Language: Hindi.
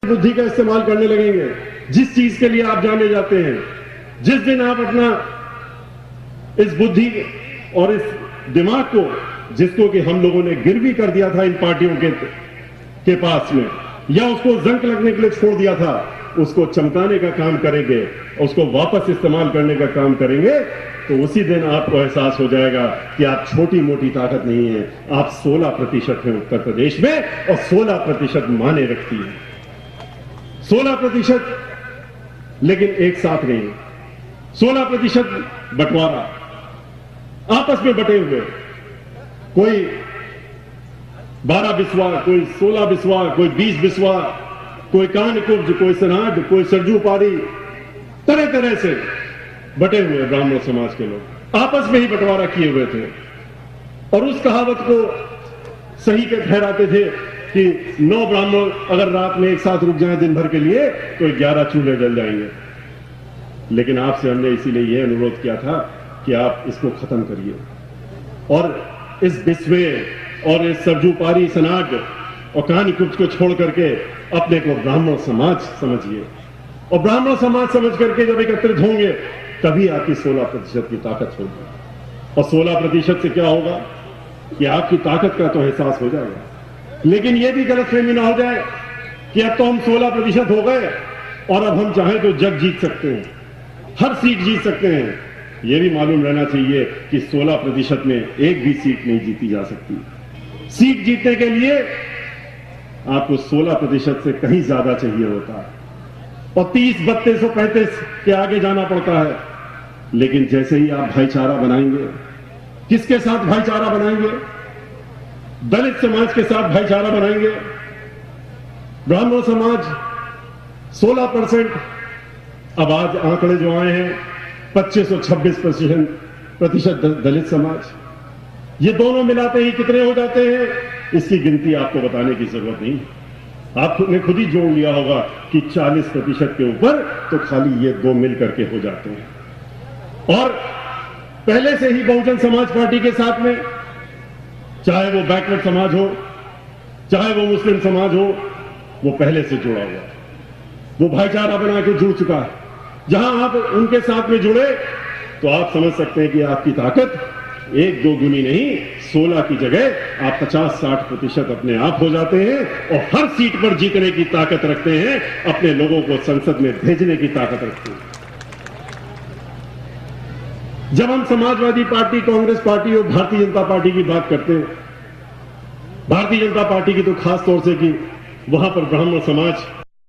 बुद्धि का इस्तेमाल करने लगेंगे, जिस चीज के लिए आप जाने जाते हैं, जिस दिन आप अपना इस बुद्धि और इस दिमाग को, जिसको कि हम लोगों ने गिरवी कर दिया था इन पार्टियों के पास में, या उसको जंक लगने के लिए छोड़ दिया था, उसको चमकाने का काम करेंगे, उसको वापस इस्तेमाल करने का काम करेंगे, तो उसी दिन आपको एहसास हो जाएगा कि आप छोटी मोटी ताकत नहीं है। आप 16% हैं उत्तर प्रदेश में, और 16% माने रखती है। 16%, लेकिन एक साथ नहीं। 16% बंटवारा, आपस में बटे हुए, कोई 12 बिस्वा, कोई 16 बिस्वा, कोई 20 बिस्वा, कोई कानकुब्ज, कोई सनाड, कोई सरजू पारी, तरह तरह से बटे हुए ब्राह्मण समाज के लोग आपस में ही बंटवारा किए हुए थे। और उस कहावत को सही के ठहराते थे कि 9 ब्राह्मण अगर रात में एक साथ रुक जाएं दिन भर के लिए तो 11 चूल्हे जल जाएंगे। लेकिन आपसे हमने इसीलिए यह अनुरोध किया था कि आप इसको खत्म करिए, और इस बिस्वे और इस सरजू पारी, सनाग और कानकुब्ज को छोड़ करके अपने को ब्राह्मण समाज समझिए। और ब्राह्मण समाज समझ करके जब एकत्रित होंगे तभी आपकी 16% की ताकत होगी। और 16% से क्या होगा कि आपकी ताकत का तो एहसास हो जाएगा। लेकिन यह भी गलतफहमी ना हो जाए कि अब तो हम 16% हो गए और अब हम चाहें तो जग जीत सकते हैं, हर सीट जीत सकते हैं। यह भी मालूम रहना चाहिए कि 16% में एक भी सीट नहीं जीती जा सकती। सीट जीतने के लिए आपको 16% से कहीं ज्यादा चाहिए होता है, और 30, 32 और 35 के आगे जाना पड़ता है। लेकिन जैसे ही आप भाईचारा बनाएंगे, किसके साथ भाईचारा बनाएंगे? दलित समाज के साथ भाईचारा बनाएंगे। ब्राह्मण समाज 16%, अब आज आंकड़े जो आए हैं 25 और 26% दलित समाज, ये दोनों मिलाते ही कितने हो जाते हैं इसकी गिनती आपको बताने की जरूरत नहीं। आपने खुद ही जोड़ लिया होगा कि 40% के ऊपर तो खाली ये 2 मिल करके हो जाते हैं। और पहले से ही बहुजन समाज पार्टी के साथ में, चाहे वो बैकवर्ड समाज हो, चाहे वो मुस्लिम समाज हो, वो पहले से जुड़ा हुआ है, वो भाईचारा बना के जुड़ चुका है। जहां आप उनके साथ में जुड़े तो आप समझ सकते हैं कि आपकी ताकत 1-2 गुनी नहीं, 16 की जगह आप 50-60% अपने आप हो जाते हैं, और हर सीट पर जीतने की ताकत रखते हैं, अपने लोगों को संसद में भेजने की ताकत रखते हैं। जब हम समाजवादी पार्टी, कांग्रेस पार्टी और भारतीय जनता पार्टी की बात करते हैं, भारतीय जनता पार्टी की तो खास तौर से कि वहां पर ब्राह्मण समाज